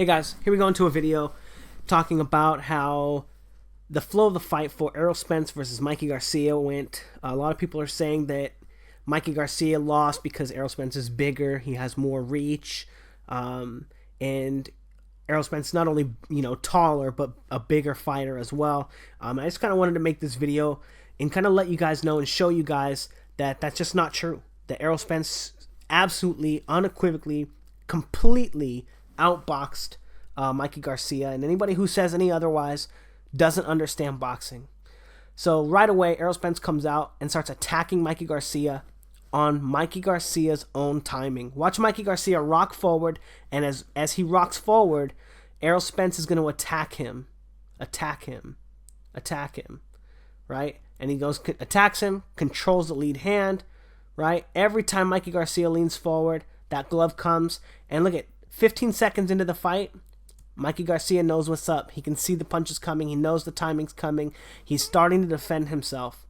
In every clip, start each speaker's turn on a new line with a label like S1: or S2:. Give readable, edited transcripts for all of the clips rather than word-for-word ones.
S1: Hey guys, here we go into a video talking about how the flow of the fight for Errol Spence versus Mikey Garcia went. A lot of people are saying that Mikey Garcia lost because Errol Spence is bigger, he has more reach, and Errol Spence not only taller but a bigger fighter as well. I just kind of wanted to make this video and kind of let you guys know and show you guys that that's just not true. That Errol Spence absolutely, unequivocally, completely outboxed Mikey Garcia, and anybody who says any otherwise doesn't understand boxing. So right away, Errol Spence comes out and starts attacking Mikey Garcia on Mikey Garcia's own timing. Watch Mikey Garcia rock forward, and as he rocks forward, Errol Spence is going to attack him, right? And he goes, attacks him, controls the lead hand, right? Every time Mikey Garcia leans forward, that glove comes, and look at 15 seconds into the fight, Mikey Garcia knows what's up. He can see the punches coming. He knows the timing's coming. He's starting to defend himself.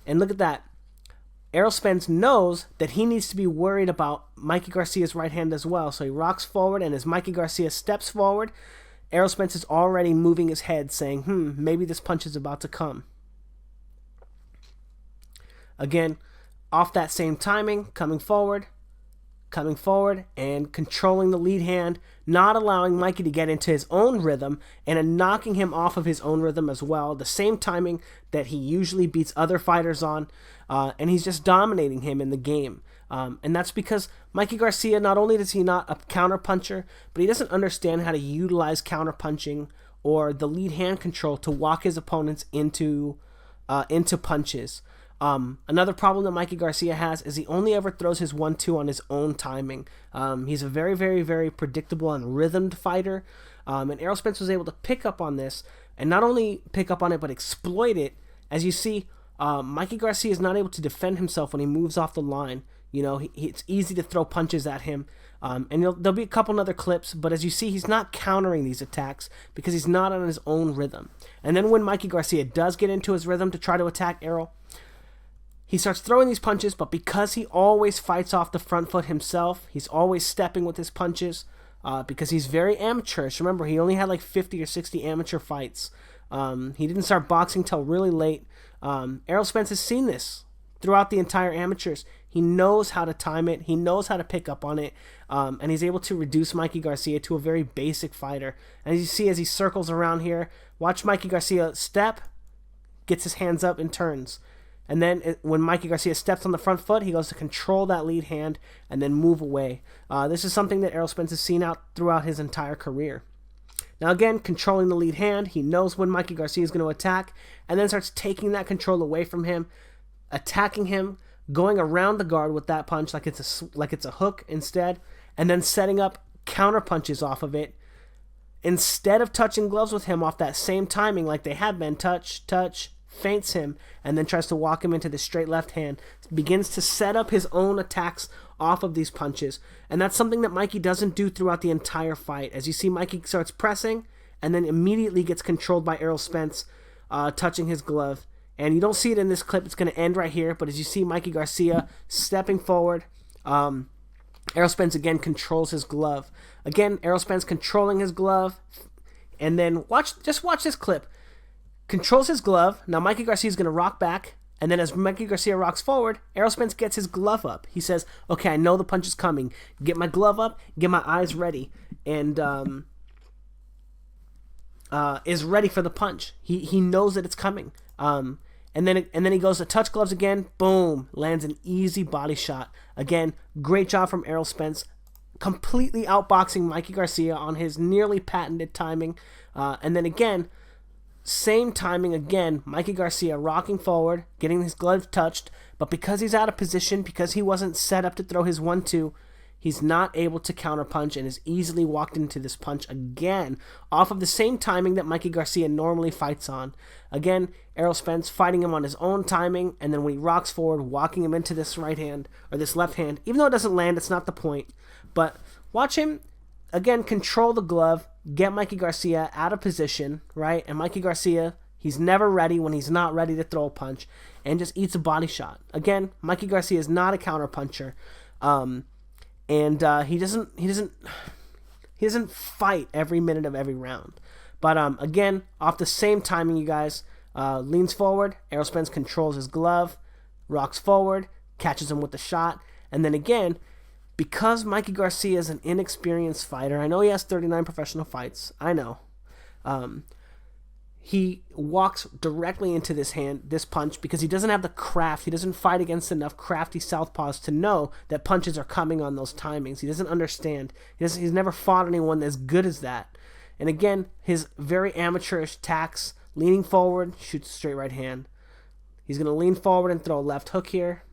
S1: And look at that. Errol Spence knows that he needs to be worried about Mikey Garcia's right hand as well. So he rocks forward, and as Mikey Garcia steps forward, Errol Spence is already moving his head, saying, maybe this punch is about to come. Again, off that same timing, coming forward, and controlling the lead hand, not allowing Mikey to get into his own rhythm, and knocking him off of his own rhythm as well. The same timing that he usually beats other fighters on, and he's just dominating him in the game. And that's because Mikey Garcia, not only does he not a counter puncher, but he doesn't understand how to utilize counter punching or the lead hand control to walk his opponents into punches. Another problem that Mikey Garcia has is he only ever throws his 1-2 on his own timing. He's a very, very, very predictable and rhythmed fighter. And Errol Spence was able to pick up on this, and not only pick up on it, but exploit it. As you see, Mikey Garcia is not able to defend himself when he moves off the line. It's easy to throw punches at him. And there'll be a couple other clips, but as you see, he's not countering these attacks because he's not on his own rhythm. And then when Mikey Garcia does get into his rhythm to try to attack Errol, he starts throwing these punches, but because he always fights off the front foot himself, he's always stepping with his punches, because he's very amateurish. Remember, he only had like 50 or 60 amateur fights. He didn't start boxing till really late. Errol Spence has seen this throughout the entire amateurs. He knows how to time it. He knows how to pick up on it. And he's able to reduce Mikey Garcia to a very basic fighter. And as you see, as he circles around here, watch Mikey Garcia step, gets his hands up and turns. And then when Mikey Garcia steps on the front foot, he goes to control that lead hand and then move away. This is something that Errol Spence has seen out throughout his entire career. Now again, controlling the lead hand, he knows when Mikey Garcia is going to attack, and then starts taking that control away from him, attacking him, going around the guard with that punch like it's a hook instead, and then setting up counter punches off of it. Instead of touching gloves with him off that same timing like they have been, touch, feints him, and then tries to walk him into the straight left hand, begins to set up his own attacks off of these punches. And that's something that Mikey doesn't do throughout the entire fight. As you see, Mikey starts pressing and then immediately gets controlled by Errol Spence, touching his glove. And you don't see it in this clip. It's going to end right here, but as you see Mikey Garcia stepping forward, Errol Spence again controls his glove. Again, Errol Spence controlling his glove, and then just watch this clip. Controls his glove. Now Mikey Garcia is going to rock back, and then as Mikey Garcia rocks forward, Errol Spence gets his glove up. He says, okay, I know the punch is coming. Get my glove up, get my eyes ready, and is ready for the punch. He knows that it's coming. And then he goes to touch gloves again. Boom, lands an easy body shot. Again, great job from Errol Spence, completely outboxing Mikey Garcia on his nearly patented timing. And then again, same timing again, Mikey Garcia rocking forward, getting his glove touched, but because he's out of position, because he wasn't set up to throw his 1-2, he's not able to counterpunch and is easily walked into this punch again off of the same timing that Mikey Garcia normally fights on. Again, Errol Spence fighting him on his own timing, and then when he rocks forward, walking him into this right hand, or this left hand. Even though it doesn't land, it's not the point. But watch him, again, control the glove, get Mikey Garcia out of position, right? And Mikey Garcia, he's never ready when he's not ready to throw a punch, and just eats a body shot. Again, Mikey Garcia is not a counter puncher. And he doesn't He doesn't fight every minute of every round. But again, off the same timing, you guys, leans forward. Errol Spence controls his glove, rocks forward, catches him with the shot, and then again, because Mikey Garcia is an inexperienced fighter, I know he has 39 professional fights. I know. He walks directly into this punch because he doesn't have the craft. He doesn't fight against enough crafty southpaws to know that punches are coming on those timings. He doesn't understand. He's never fought anyone as good as that. And again, his very amateurish tacks, leaning forward, shoots a straight right hand. He's going to lean forward and throw a left hook here.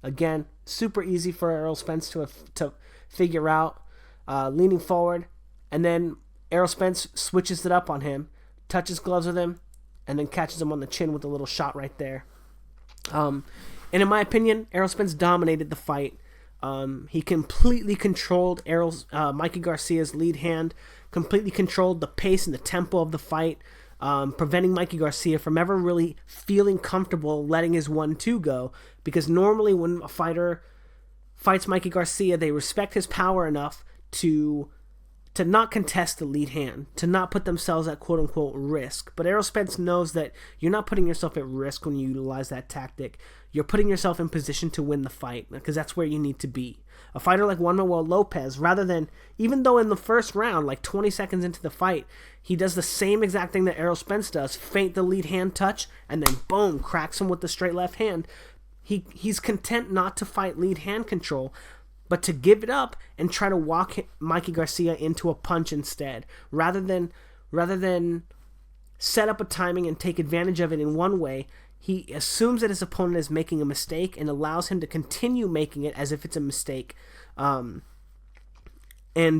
S1: Again, super easy for Errol Spence to figure out. Leaning forward, and then Errol Spence switches it up on him, touches gloves with him, and then catches him on the chin with a little shot right there. And in my opinion, Errol Spence dominated the fight. He completely controlled Mikey Garcia's lead hand, completely controlled the pace and the tempo of the fight, preventing Mikey Garcia from ever really feeling comfortable letting his 1-2 go, because normally when a fighter fights Mikey Garcia, they respect his power enough to not contest the lead hand, to not put themselves at quote-unquote risk. But Errol Spence knows that you're not putting yourself at risk when you utilize that tactic. You're putting yourself in position to win the fight, because that's where you need to be. A fighter like Juan Manuel Lopez, rather than, even though in the first round, like 20 seconds into the fight, he does the same exact thing that Errol Spence does, feint the lead hand touch, and then boom, cracks him with the straight left hand. He's content not to fight lead hand control, but to give it up and try to walk Mikey Garcia into a punch instead, rather than set up a timing and take advantage of it in one way. He assumes that his opponent is making a mistake and allows him to continue making it as if it's a mistake, and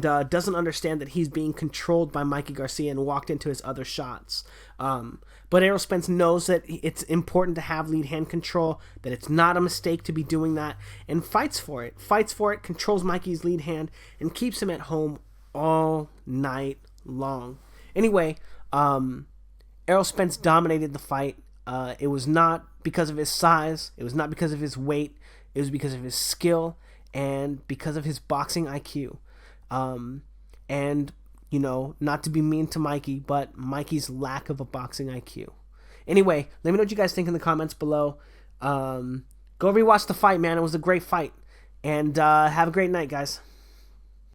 S1: doesn't understand that he's being controlled by Mikey Garcia and walked into his other shots. But Errol Spence knows that it's important to have lead hand control, that it's not a mistake to be doing that, and fights for it, controls Mikey's lead hand, and keeps him at home all night long. Anyway, Errol Spence dominated the fight. It was not because of his size, it was not because of his weight, it was because of his skill and because of his boxing IQ. And, not to be mean to Mikey, but Mikey's lack of a boxing IQ. Anyway, let me know what you guys think in the comments below. Go rewatch the fight, man. It was a great fight. And have a great night, guys.